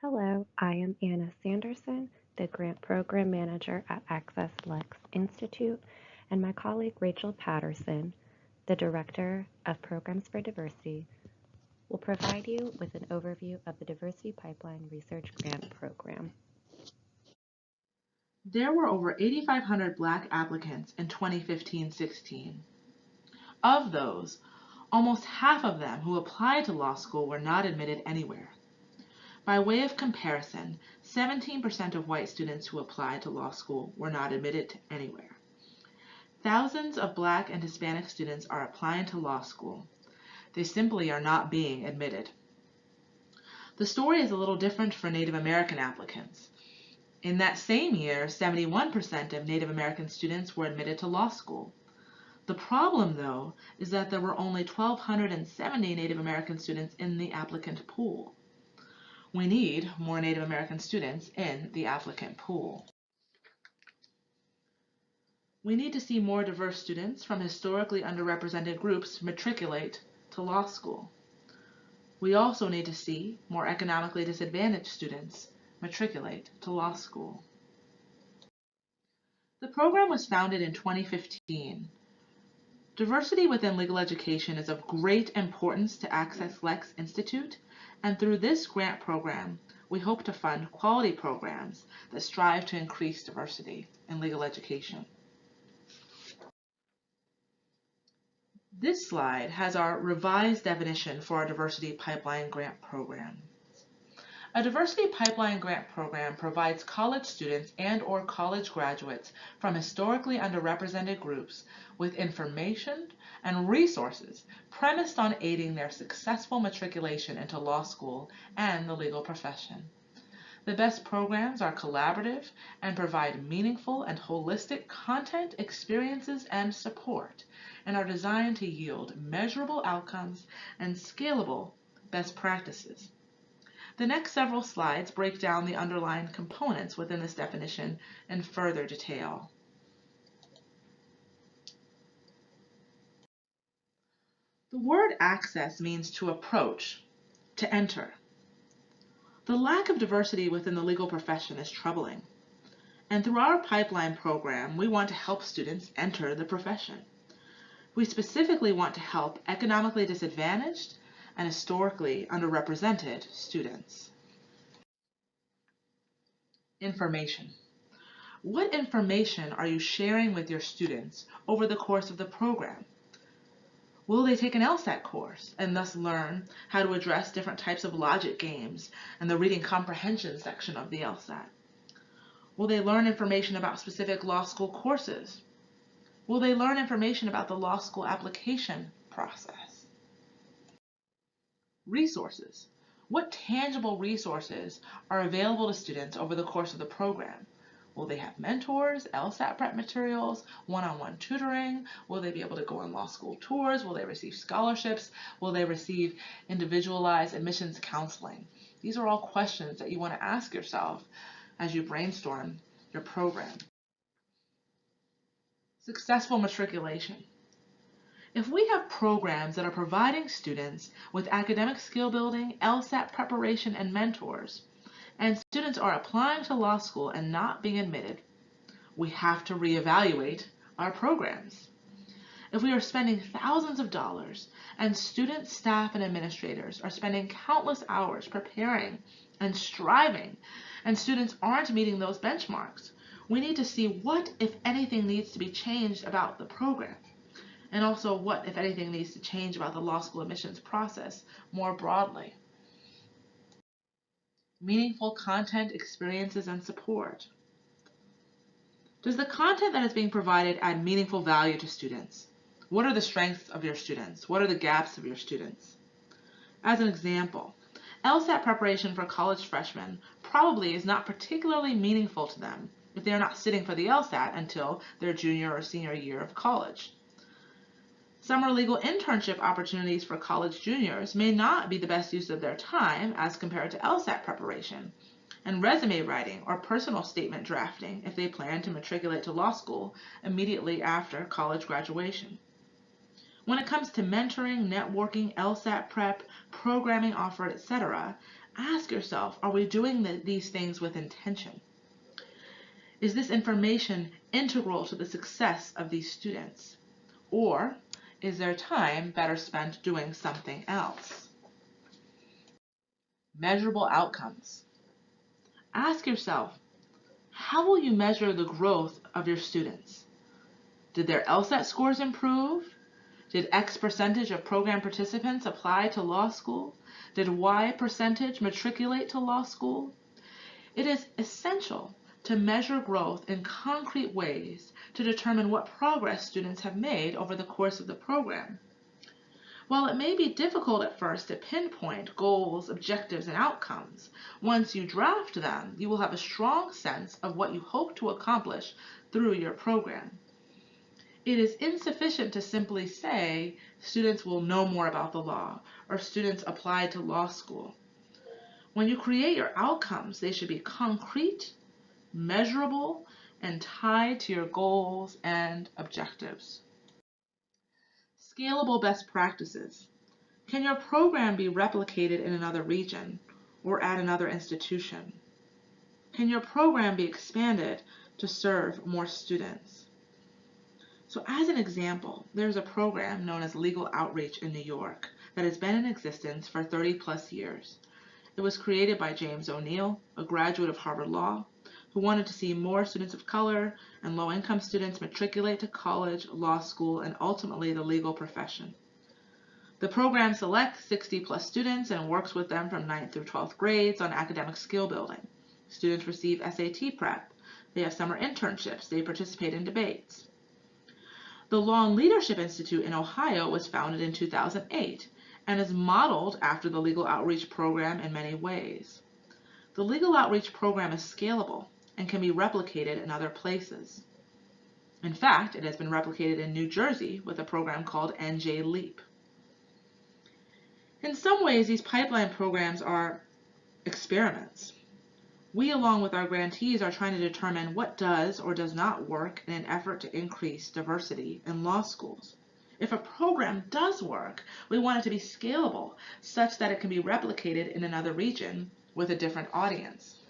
Hello, I am Anna Sanderson, the Grant Program Manager at AccessLex Institute, and my colleague Rachel Patterson, the Director of Programs for Diversity, will provide you with an overview of the Diversity Pipeline Research Grant Program. There were over 8,500 Black applicants in 2015-16. Of those, almost half of them who applied to law school were not admitted anywhere. By way of comparison, 17% of white students who applied to law school were not admitted anywhere. Thousands of Black and Hispanic students are applying to law school. They simply are not being admitted. The story is a little different for Native American applicants. In that same year, 71% of Native American students were admitted to law school. The problem, though, is that there were only 1,270 Native American students in the applicant pool. We need more Native American students in the applicant pool. We need to see more diverse students from historically underrepresented groups matriculate to law school. We also need to see more economically disadvantaged students matriculate to law school. The program was founded in 2015. Diversity within legal education is of great importance to AccessLex Institute, and through this grant program, we hope to fund quality programs that strive to increase diversity in legal education. This slide has our revised definition for our Diversity Pipeline Grant Program. A Diversity Pipeline Grant Program provides college students and/or college graduates from historically underrepresented groups with information and resources premised on aiding their successful matriculation into law school and the legal profession. The best programs are collaborative and provide meaningful and holistic content, experiences, and support, and are designed to yield measurable outcomes and scalable best practices. The next several slides break down the underlying components within this definition in further detail. The word access means to approach, to enter. The lack of diversity within the legal profession is troubling, and through our pipeline program, we want to help students enter the profession. We specifically want to help economically disadvantaged and historically underrepresented students. Information. What information are you sharing with your students over the course of the program? Will they take an LSAT course and thus learn how to address different types of logic games and the reading comprehension section of the LSAT? Will they learn information about specific law school courses? Will they learn information about the law school application process? Resources. What tangible resources are available to students over the course of the program? Will they have mentors, LSAT prep materials, one-on-one tutoring? Will they be able to go on law school tours? Will they receive scholarships? Will they receive individualized admissions counseling? These are all questions that you want to ask yourself as you brainstorm your program. Successful matriculation. If we have programs that are providing students with academic skill building, LSAT preparation, and mentors, and students are applying to law school and not being admitted, we have to reevaluate our programs. If we are spending thousands of dollars and students, staff, and administrators are spending countless hours preparing and striving, and students aren't meeting those benchmarks, we need to see what, if anything, needs to be changed about the program. And also what, if anything, needs to change about the law school admissions process more broadly. Meaningful content, experiences, and support. Does the content that is being provided add meaningful value to students? What are the strengths of your students? What are the gaps of your students? As an example, LSAT preparation for college freshmen probably is not particularly meaningful to them if they are not sitting for the LSAT until their junior or senior year of college. Summer legal internship opportunities for college juniors may not be the best use of their time as compared to LSAT preparation, and resume writing or personal statement drafting if they plan to matriculate to law school immediately after college graduation. When it comes to mentoring, networking, LSAT prep, programming offered, etc., Ask yourself, are we doing these things with intention? Is this information integral to the success of these students? Or is their time better spent doing something else? Measurable outcomes. Ask yourself, how will you measure the growth of your students? Did their LSAT scores improve? Did X percentage of program participants apply to law school? Did Y percentage matriculate to law school? It is essential to measure growth in concrete ways to determine what progress students have made over the course of the program. While it may be difficult at first to pinpoint goals, objectives, and outcomes, once you draft them, you will have a strong sense of what you hope to accomplish through your program. It is insufficient to simply say students will know more about the law or students apply to law school. When you create your outcomes, they should be concrete, measurable, and tied to your goals and objectives. Scalable best practices. Can your program be replicated in another region or at another institution? Can your program be expanded to serve more students? So as an example, there's a program known as Legal Outreach in New York that has been in existence for 30 plus years. It was created by James O'Neill, a graduate of Harvard Law, who wanted to see more students of color and low-income students matriculate to college, law school, and ultimately the legal profession. The program selects 60 plus students and works with them from 9th through 12th grades on academic skill building. Students receive SAT prep. They have summer internships. They participate in debates. The Law and Leadership Institute in Ohio was founded in 2008 and is modeled after the Legal Outreach Program in many ways. The Legal Outreach Program is scalable and can be replicated in other places. In fact, it has been replicated in New Jersey with a program called NJ LEAP. In some ways, these pipeline programs are experiments. We, along with our grantees, are trying to determine what does or does not work in an effort to increase diversity in law schools. If a program does work, we want it to be scalable, such that it can be replicated in another region with a different audience.